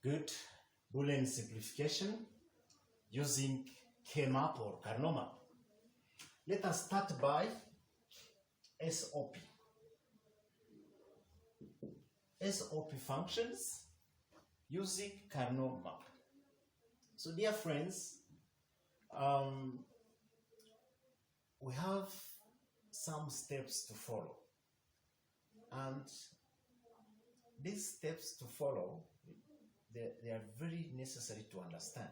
Good. Boolean simplification using K-map or Karnaugh Map. Let us start by SOP. SOP functions using Karnaugh Map. So dear friends, we have some steps to follow, and these steps to follow, they are very necessary to understand.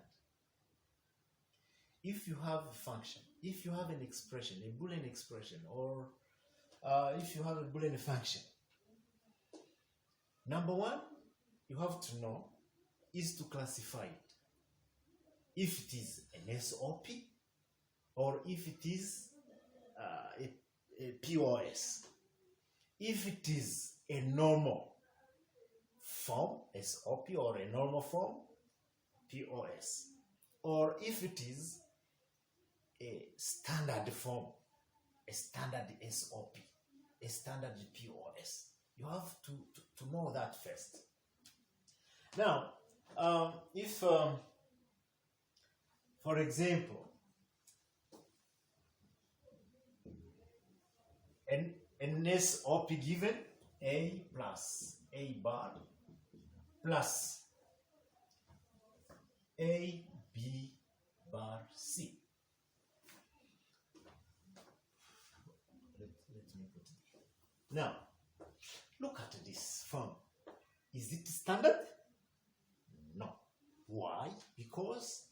If you have a function, if you have an expression, a Boolean expression, or if you have a Boolean function, number one, you have to know is to classify it. If it is an SOP or if it is a POS. If it is a normal form, SOP, or a normal form, POS. Or if it is a standard form, a standard SOP, a standard POS. You have to know that first. Now, if, for example, an SOP given A plus A bar plus A B bar C. Let me put it. Now, look at this form. Is it standard? No. Why? Because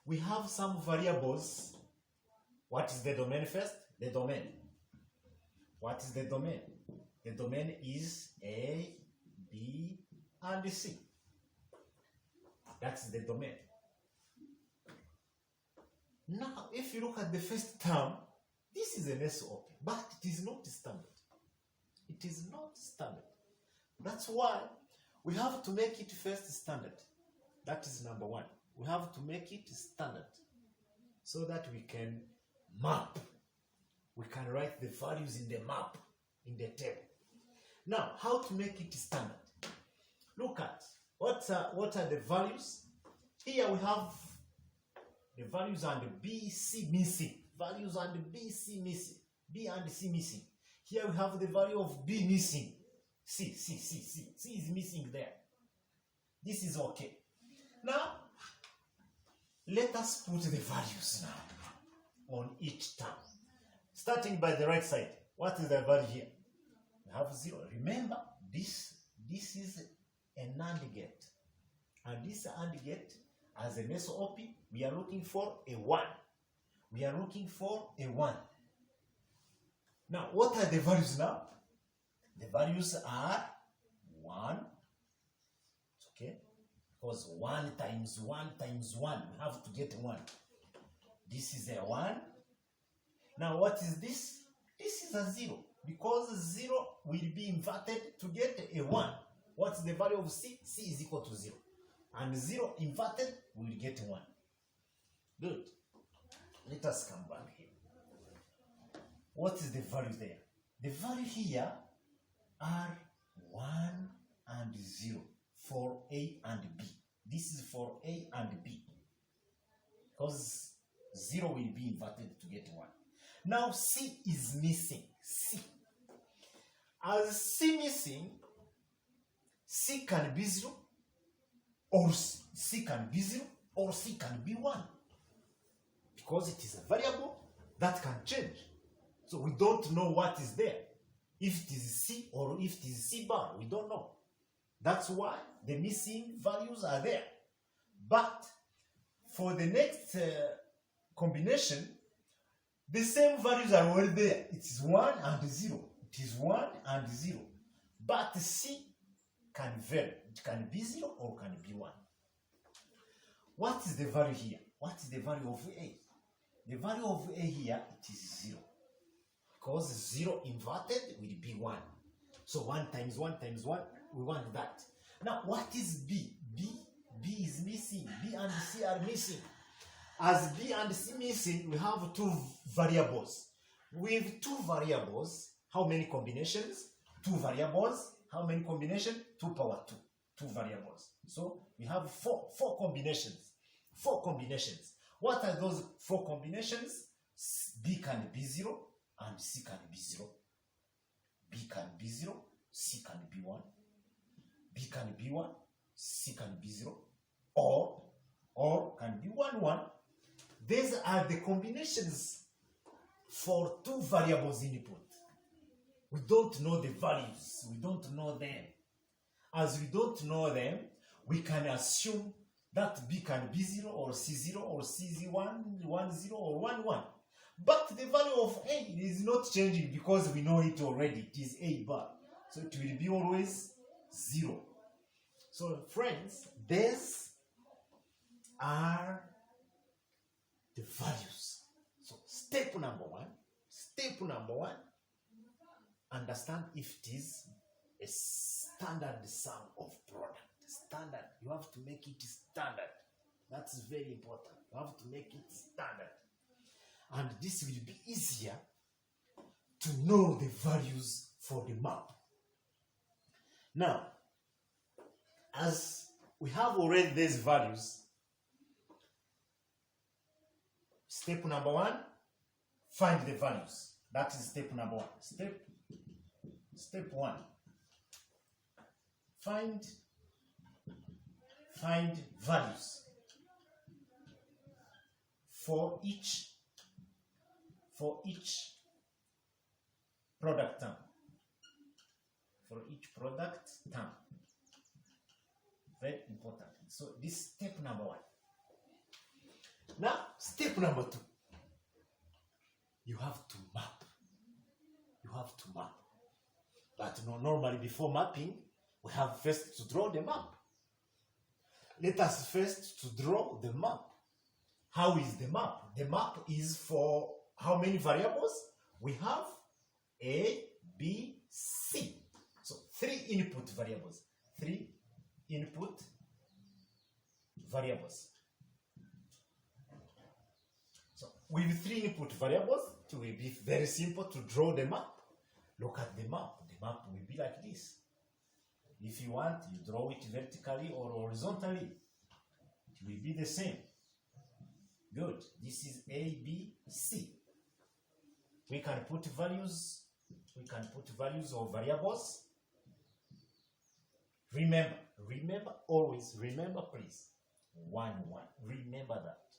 we have some variables. What is the domain first? The domain. What is the domain? The domain is A, B, and C. That's the domain. Now, if you look at the first term, this is an SOP, but it is not standard. It is not standard. That's why we have to make it first standard. That is number one. We have to make it standard so that we can map. We can write the values in the map, in the table. Now, how to make it standard? Look at what are the values. Here we have the values and the B, C missing. Values and the B, C missing. B and C missing. Here we have the value of B missing. C is missing there. This is okay. Now, let us put the values now on each term. Starting by the right side, what is the value here? We have 0. Remember, this is a NAND gate. And this AND gate, as an SOP, we are looking for a 1. We are looking for a 1. Now, what are the values now? The values are 1. Okay? Because 1 times 1 times 1, we have to get 1. This is a 1. Now, what is this? This is a 0, because 0 will be inverted to get a 1. What's the value of C? C is equal to 0. And 0 inverted will get 1. Good. Let us come back here. What is the value there? The value here are 1 and 0 for A and B. This is for A and B, because 0 will be inverted to get 1. Now C is missing. C. As C missing, C can be 0, or C can be 0, or C can be 1. Because it is a variable that can change. So we don't know what is there. If it is C or if it is C bar, we don't know. That's why the missing values are there. But for the next combination, the same values are already there. It is 1 and 0. It is 1 and 0. But C can vary. It can be 0 or can be 1. What is the value here? What is the value of A? The value of A here, it is 0. Because 0 inverted will be 1. So 1 times 1 times 1, we want that. Now, what is B? B is missing. B and C are missing. As B and C missing, we have 2 variables. With 2 variables, how many combinations? 2 variables, how many combinations? 2 power 2. two variables. So we have four combinations. Four combinations. What are those four combinations? B can be 0 and C can be 0. B can be 0, C can be 1. B can be 1, C can be 0. Or can be 1, 1. These are the combinations for two variables input. We don't know the values. We don't know them. As we don't know them, we can assume that B can be 0 or C0 or C1, 1, 0 or 1, 1. But the value of A is not changing because we know it already. It is A bar. So it will be always 0. So friends, these are the values. So step number one, understand if it is a standard sum of product. Standard. You have to make it standard. That's very important. You have to make it standard. And this will be easier to know the values for the map. Now, as we have already these values, step number one, find the values. That is step number one. Step one, find values for each product term. For each product term. Very important. So this is step number one. Now, step number two. You have to map. You have to map. But normally before mapping, we have first to draw the map. Let us first to draw the map. How is the map? The map is for how many variables? We have A, B, C. So 3 input variables. 3 input variables. So with 3 input variables, it will be very simple to draw the map. Look at the map. The map will be like this. If you want, you draw it vertically or horizontally. It will be the same. Good. This is A, B, C. We can put values. We can put values of variables. Remember always. Remember, please. 1, 1. Remember that.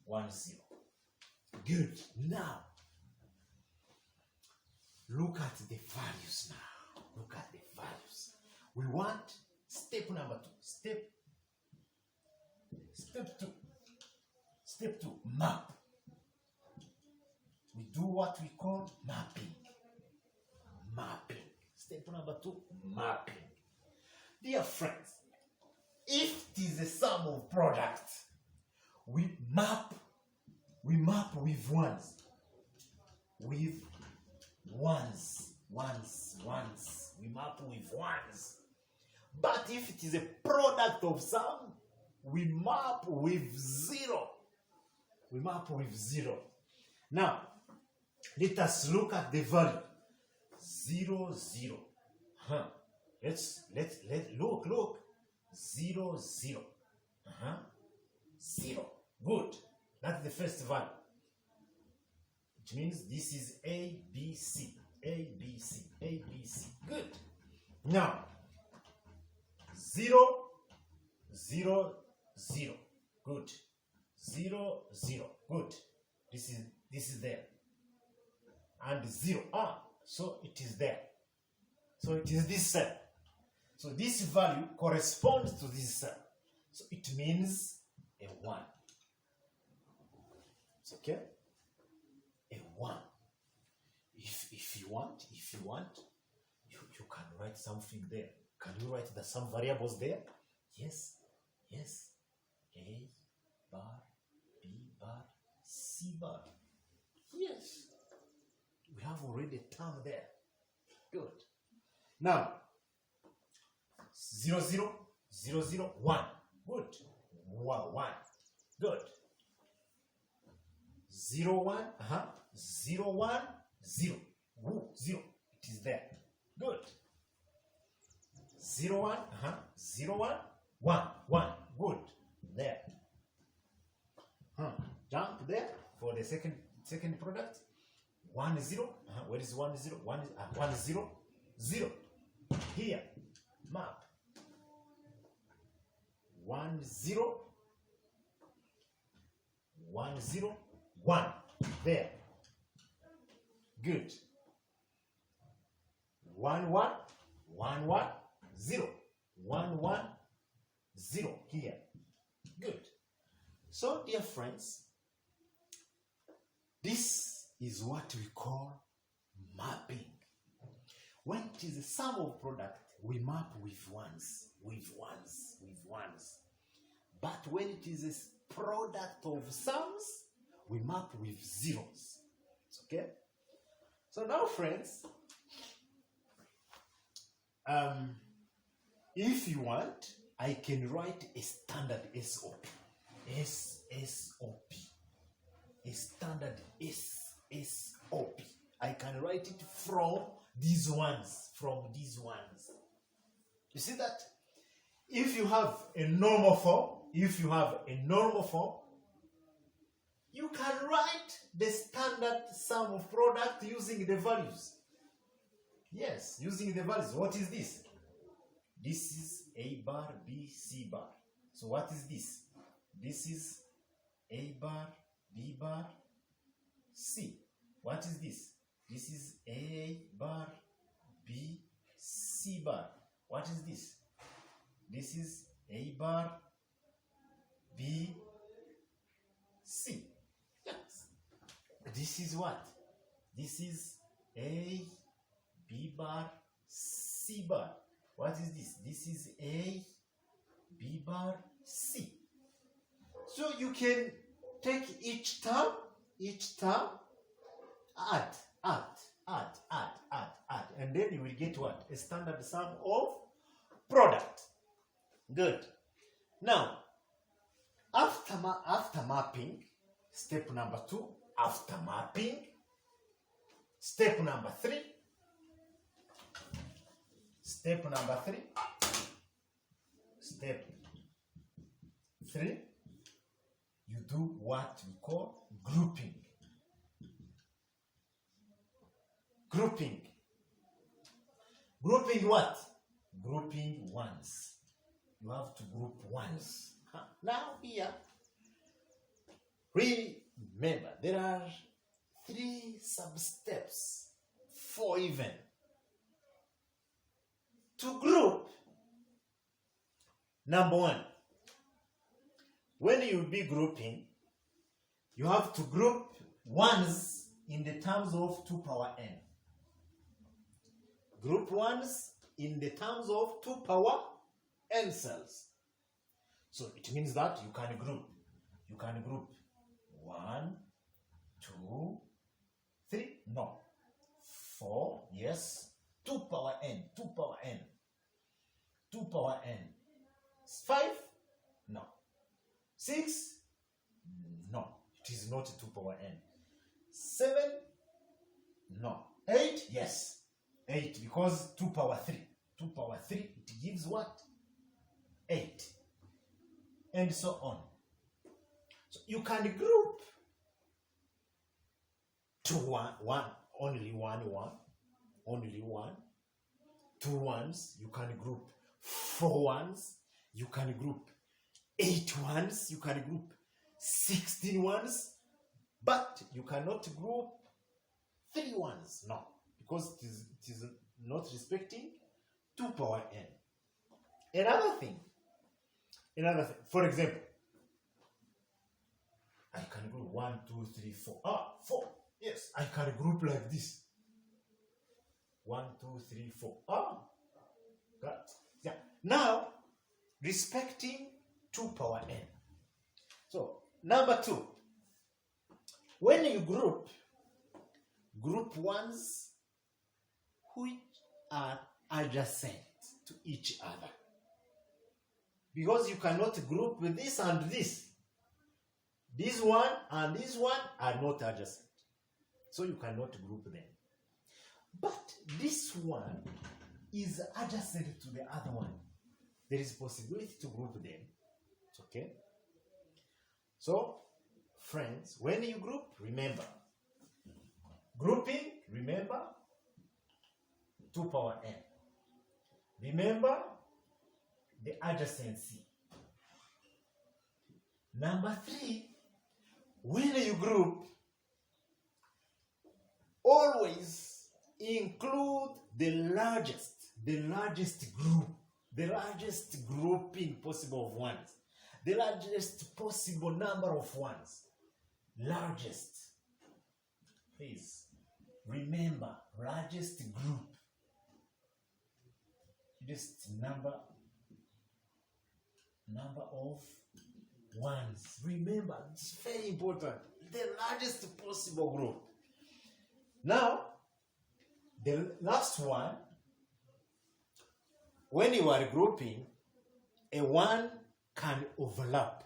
1, 0. Good. Now, look at the values now. Look at the values. We want step number 2. Step 2. Step 2, map. We do what we call mapping. Mapping. Step number 2, mapping. Dear friends, if it is a sum of products, we map with ones. With ones. We map with ones. But if it is a product of sum, we map with 0. We map with 0. Now, let us look at the value. 0, 0. Let's look. 0, 0. 0. Good. That's the first value. It means this is A, B, C. A, B, C. A, B, C. Good. Now, 0, 0, 0. Good. 0, 0. Good. This is there. And 0. So it is there. So it is this cell. So this value corresponds to this cell. So it means a 1. It's okay? A 1. If you want, you can write something there. Can you write some variables there? Yes. A bar, B bar, C bar. Yes. We have already a term there. Good. Now, 0, 0, 0, 0, 1. Good. 1. Good. 0, 1. 0, 1, 0. 0. It is there. Good. 0, 1, 0, 1, 1, 1. Good. There. Jump there for the second product. 1, 0. Where is 1, 0? 1, 0, 0. Here. Map. 1, 0. 1, 0, 1. There. Good. 1, 1, 1, 1, 0. 1, 1, 0. Here. Good. So, dear friends, this is what we call mapping. When it is a sum of product, we map with ones. But when it is a product of sums, we map with zeros. Okay? So now, friends, if you want, I can write a standard SOP. SOP. A standard SOP. I can write it from these ones. You see that? If you have a normal form, you can write the standard sum of product using the values. Yes, using the values. What is this? This is A bar, B, C bar. So what is this? This is A bar, B bar, C. What is this? This is A bar, B, C bar. What is this? This is A bar, B, C. Yes. This is what? This is A, B bar, C bar. What is this? This is A, B bar, C. So you can take each term, add, and then you will get what? A standard sum of product. Good. Now, after mapping, step number 2, after mapping, step number 3, you do what we call grouping. Grouping what? Grouping ones. You have to group ones. Now here, remember, there are 3 sub-steps, 4 even. To group, number 1, when you be grouping, you have to group ones in the terms of 2 power n. Group ones in the terms of 2 power n cells. So it means that you can group 1, 2, 3, no, 4, yes, 2 power n, 5, no, 6, no, it is not 2 power n, 7, no, 8, yes, 8, because 2 power 3, it gives what? 8, and so on. So you can group to only one, 2 ones, you can group 4 ones, you can group 8 ones, you can group 16 ones, but you cannot group 3 ones, no, because it is not respecting 2 power n. Another thing, for example, I can group 1, 2, 3, 4. 4. Yes, I can group like this. 1, 2, 3, 4. Got it. Yeah. Now, respecting 2 power n. So, number 2. When you group ones which are adjacent to each other. Because you cannot group with this and this. This one and this one are not adjacent. So you cannot group them. But this one is adjacent to the other one, there is possibility to group them. Okay? So, friends, when you group, remember. Grouping, remember, 2 power n. Remember the adjacency. Number 3, when you group, always include the largest group, the largest grouping possible of ones, the largest possible number of ones. Largest. Please remember, largest group. Just number of ones. Remember, it's very important. The largest possible group. Now, the last one, when you are grouping, a 1 can overlap.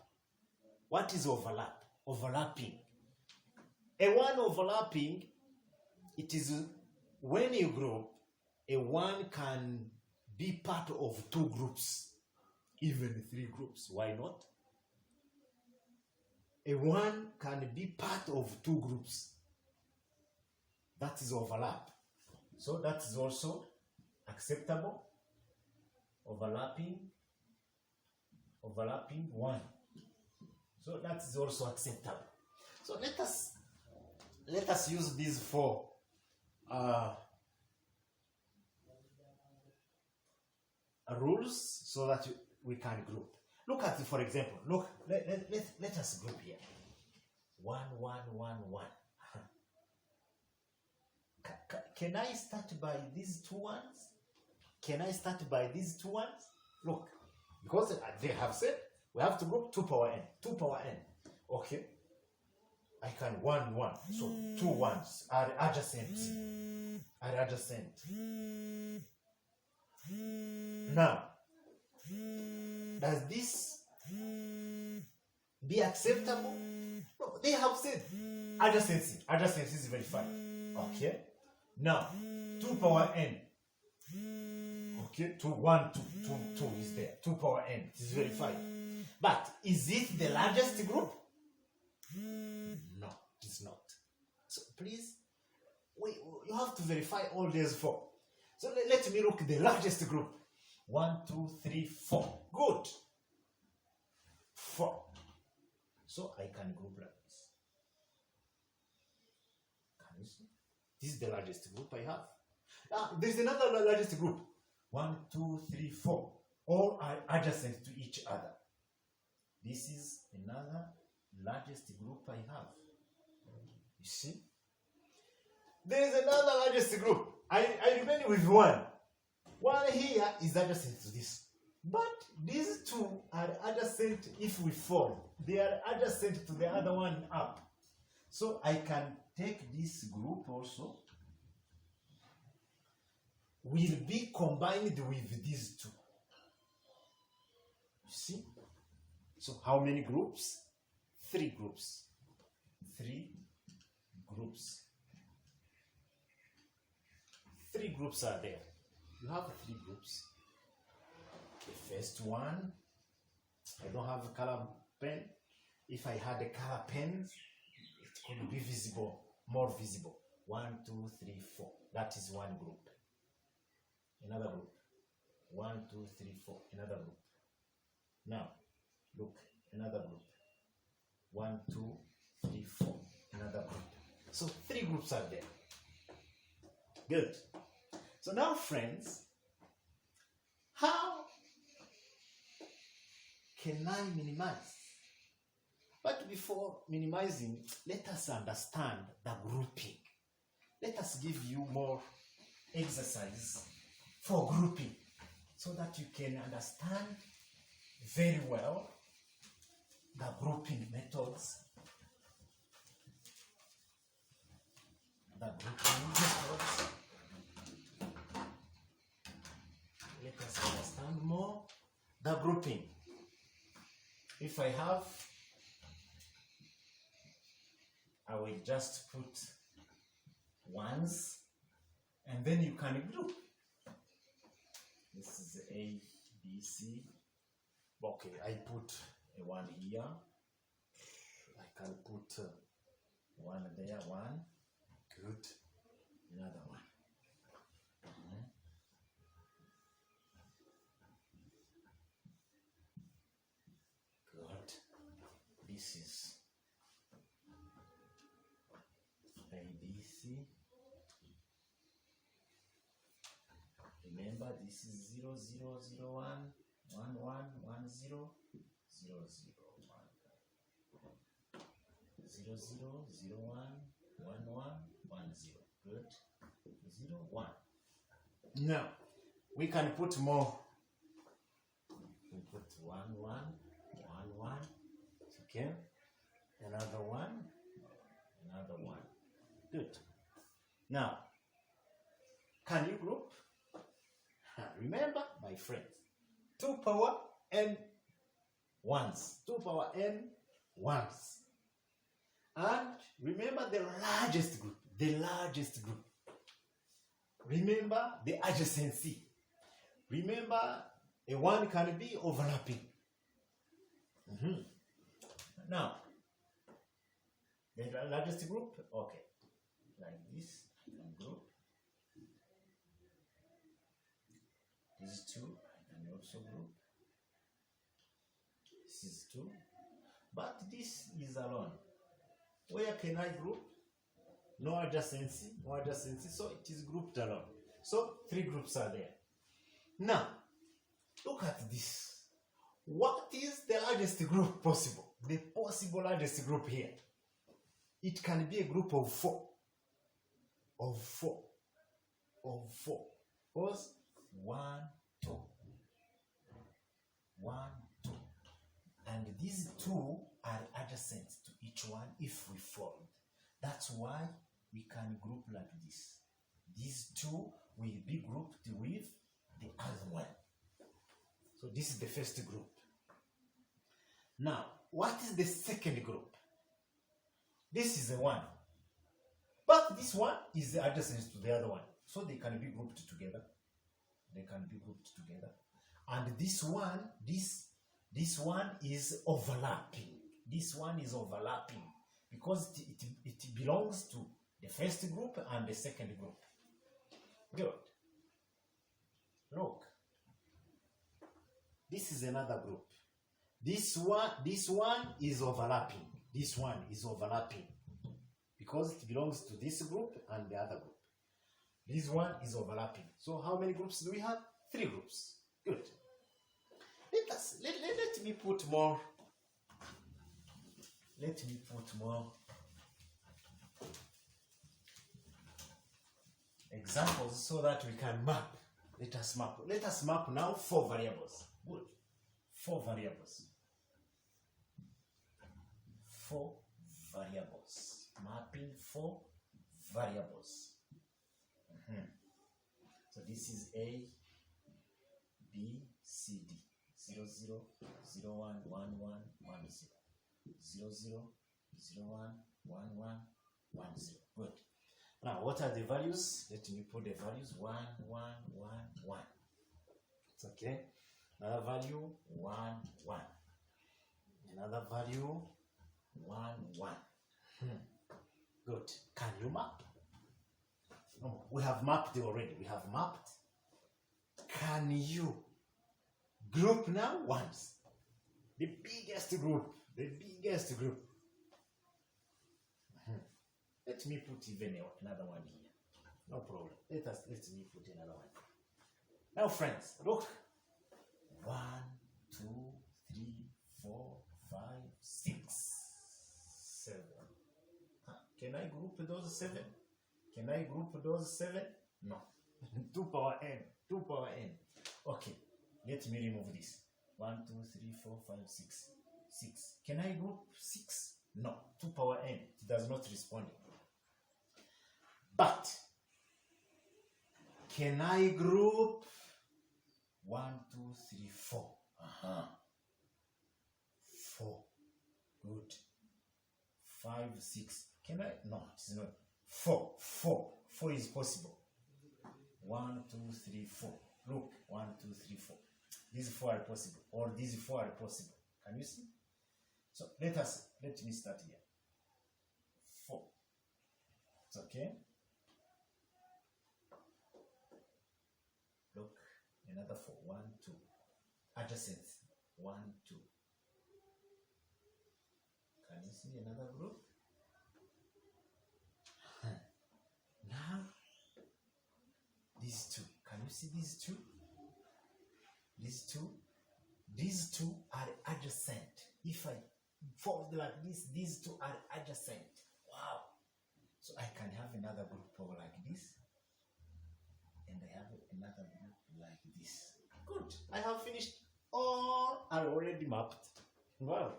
What is overlap? Overlapping. A 1 overlapping, it is when you group, a 1 can be part of 2 groups, even 3 groups. Why not? A 1 can be part of 2 groups. That is overlap. So that is also acceptable. Overlapping 1. So that is also acceptable. So let us use these 4 rules so that we can group. Look at it, for example. Look, let us group here. 1, 1, 1, 1. Can I start by these 2 ones? Can I start by these 2 ones? Look, because they have said we have to group 2 power n. 2 power n. Okay. I can 1, 1. So 2 ones are adjacent. Now, does this be acceptable? No, they have said adjacency. Adjacency is verified. Okay. Now, 2 power n. Okay, 2, 1, 2 is there. 2 power n. It is verified. But is it the largest group? No, it's not. So please, you have to verify all these 4. So let me look at the largest group. 1, 2, 3, 4. Good. 4. So I can group like this. Can you see? This is the largest group I have. Now, there's another largest group. 1, 2, 3, 4. All are adjacent to each other. This is another largest group I have. You see? There is another largest group. I remain with 1. 1 here is adjacent to this. But these 2 are adjacent if we fall. They are adjacent to the other one up. So I can take this group also. Will be combined with these 2. You see? So how many groups? 3 groups. 3 groups. 3 groups are there. You have 3 groups. The first one, I don't have a color pen. If I had a color pen, it could be visible, more visible. 1, 2, 3, 4. That is 1 group. Another group. 1, 2, 3, 4. Another group. Now, look, another group. 1, 2, 3, 4. Another group. So 3 groups are there. Good. So now, friends, how can I minimize? But before minimizing, let us understand the grouping. Let us give you more exercise for grouping so that you can understand very well the grouping methods. Let us understand more the grouping. If I have, I will just put ones and then you can group. A, B, C. Okay, I put a 1 here. I can put 1 there, 1. Good. Another one. Good. This is ABC. Remember, this is 0, 0, 0, 1, 1, 1, 1, 0, 0, 0, 1. 0, 0, 0, 1, 1, 1, 1, 0. Good. 0, 1. Now, we can put more. We put 1, 1, 1, 1. Okay. Another 1, another 1. Good. Now, can you group? Remember, my friends, 2 power n ones. 2 power n ones. And remember the largest group. The largest group. Remember the adjacency. Remember a 1 can be overlapping. Now, the largest group, okay, like this, I can group. These 2, I can also group. This is 2, but this is alone. Where can I group? No adjacency, so it is grouped alone. So 3 groups are there. Now, look at this. What is the largest group possible? The possible largest group here. It can be a group of 4. Of 4. Of 4. Because 1, 2. 1, 2. And these 2 are adjacent to each one if we fold. That's why we can group like this. These 2 will be grouped with the other one. So this is the first group. Now, what is the second group? This is the 1. But this one is adjacent to the other one. So they can be grouped together. They can be grouped together. And this one, this one is overlapping. This one is overlapping because it belongs to the first group and the second group. Good. Look. This is another group. This one is overlapping. This one is overlapping because it belongs to this group and the other group. This one is overlapping. So how many groups do we have? 3 groups. Good. Let me put more. Let me put more examples so that we can map. Let us map. Let us map now 4 variables. Good. 4 variables. 4 variables. Mapping 4 variables. So this is A, B, C, D. 0, 0, 0, 1, 1, 1, 1, 0. 0, 0, 0, 1, 1, 1, 1, 0. Good. Now, what are the values? Let me put the values. 1, 1, 1, 1. It's okay. Another value, 1, 1. Another value, 1, 1. Good. Can you map? No, we have mapped already. We have mapped. Can you group now once? The biggest group. The biggest group. Let me put even another one here. No problem. Let me put another one. Now, friends, look. 1, 2, 3, 4, 5, 6, 7. Can I group those 7? Can I group those 7? No. 2 power n. 2 power n. Okay. Let me remove this. 1, 2, 3, 4, 5, 6. 6. Can I group 6? No. 2 power n. It does not respond. But can I group 1, 2, 3, 4? 4. Good. 5, 6. Can I? No, it's not. 4. 4. 4 is possible. 1, 2, 3, 4. Look, 1, 2, 3, 4. These 4 are possible, or these 4 are possible. Can you see? So let me start here. 4. It's okay. Look, another 4. 1, 2. Adjacent. 1, 2. Can you see another group? Now, these 2. Can you see these 2? These 2? These 2 are adjacent. If I fold like this, these 2 are adjacent. Wow. So I can have another group like this. And I have another group like this. Good. I have finished all are already mapped. Wow.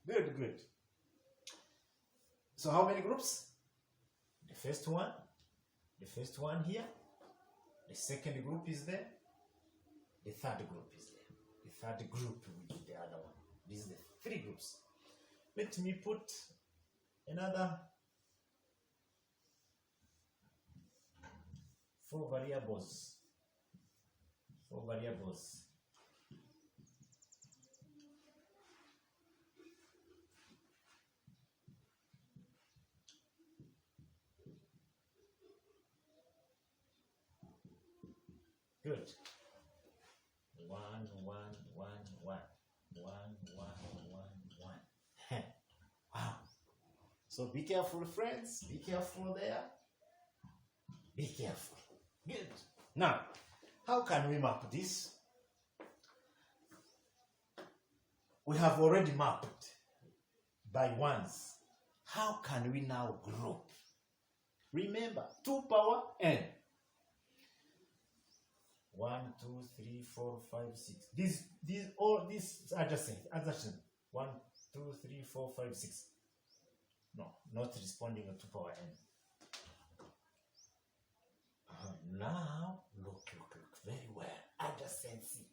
Good, good. So how many groups? The first one here. The second group is there. The third group is there. The third group will be the other one. These are the 3 groups. Let me put another 4 variables. 4 variables. Good. 1, 1, 1, 1. 1, 1, 1, 1. Wow. So be careful, friends. Be careful there. Be careful. Good. Now, how can we map this? We have already mapped by ones. How can we now group? Remember, 2 power n. 1, 2, 3, 4, 5, 6. These adjacent. 1, 2, 3, 4, 5, 6. No, not responding to power n. Now, look very well. Adjacency.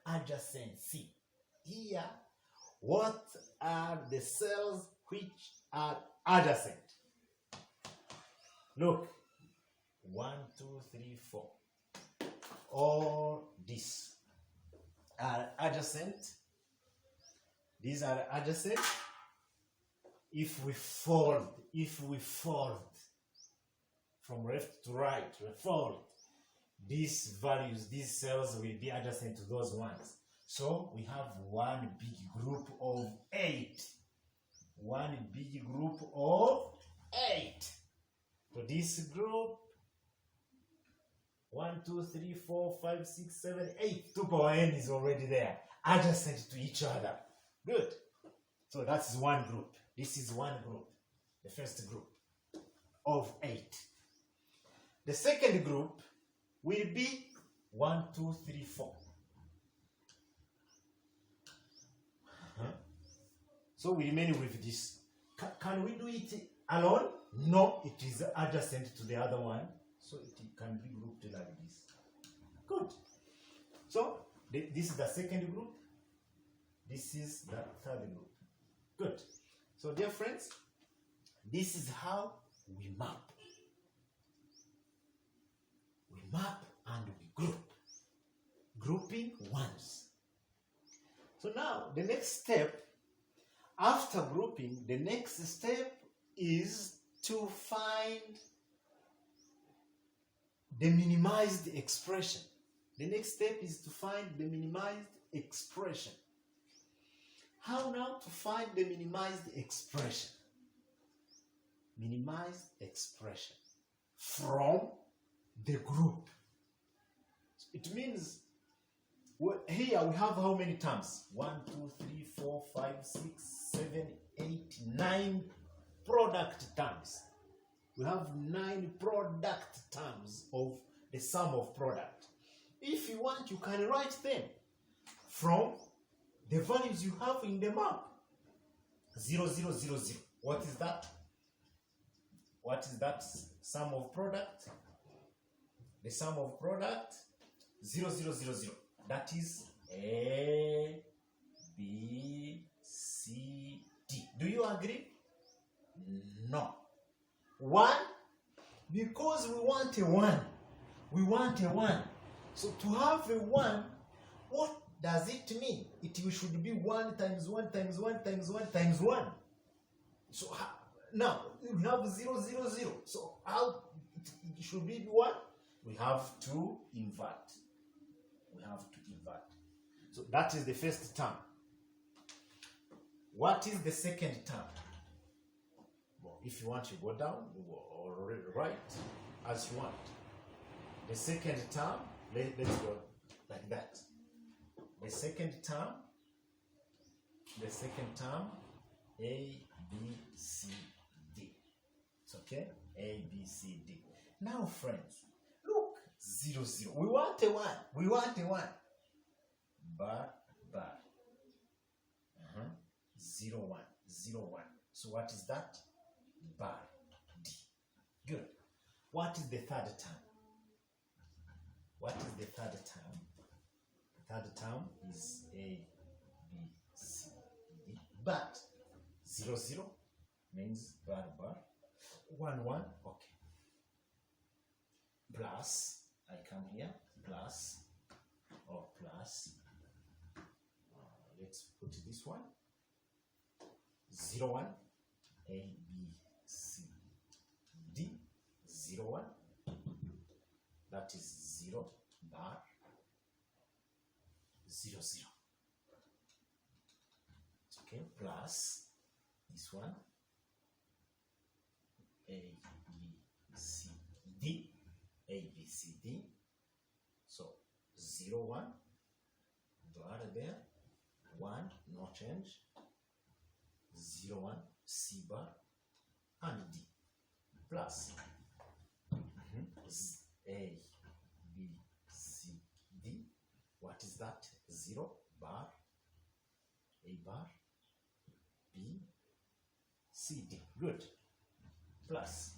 Adjacency. Here, what are the cells which are adjacent? Look. 1, 2, 3, 4. All these are adjacent. These are adjacent. If we fold from left to right, these values, these cells will be adjacent to those ones. So we have one big group of 8. One big group of 8. So this group 1, 2, 3, 4, 5, 6, 7, 8. 2 power n is already there, adjacent to each other. Good. So that's one group. This is one group, the first group of 8. The second group will be 1, 2, 3, 4. So we remain with this. Can we do it alone? No, it is adjacent to the other one. So it can be grouped like this. Good. So this is the second group. This is the third group. Good. So dear friends, this is how we map. We map and we group. Grouping ones. So now the next step, after grouping, the next step is to find the minimized expression. The next step is to find the minimized expression. How now to find the minimized expression? Minimized expression from the group. It means here we have how many terms? 1, 2, 3, 4, 5, 6, 7, 8, 9 product terms. We have 9 product terms of the sum of product. If you want, you can write them from the values you have in the map. 0, 0, 0, 0. What is that? What is that sum of product? The sum of product 0, 0, 0, 0. That is A, B, C, D. Do you agree? No. 1, because we want a 1. We want a 1. So to have a 1, what does it mean? It should be 1 times 1 times 1 times 1 times 1. So now we have 0, 0, 0. So how it should be 1? We have to invert. We have to invert. So that is the first term. What is the second term? Well, if you want to go down or right as you want. The second term, let's go like that. The second term, A, B, C, D. It's okay? A, B, C, D. Now, friends, look, 0, 0. We want a 1. We want a 1. Bar. 0, 1. 0, 1. So what is that? Bar D. Good. What is the third term? What is the third term? The third term is A, B, C, D. But 0, 0 means bar. 1, 1. Okay. Plus, I come here. Plus. Let's put this one. 0, 1. A, B, C, D. 0, 1. That is 0 bar 0, 0. Okay, plus this one. A, B, C, D. A, B, C, D. So 0, 1. Bar there. 1, no change. 0, 1, C bar, and D. Plus A, B, C, D. What is that? 0 bar, A bar, B, C, D. Good. Plus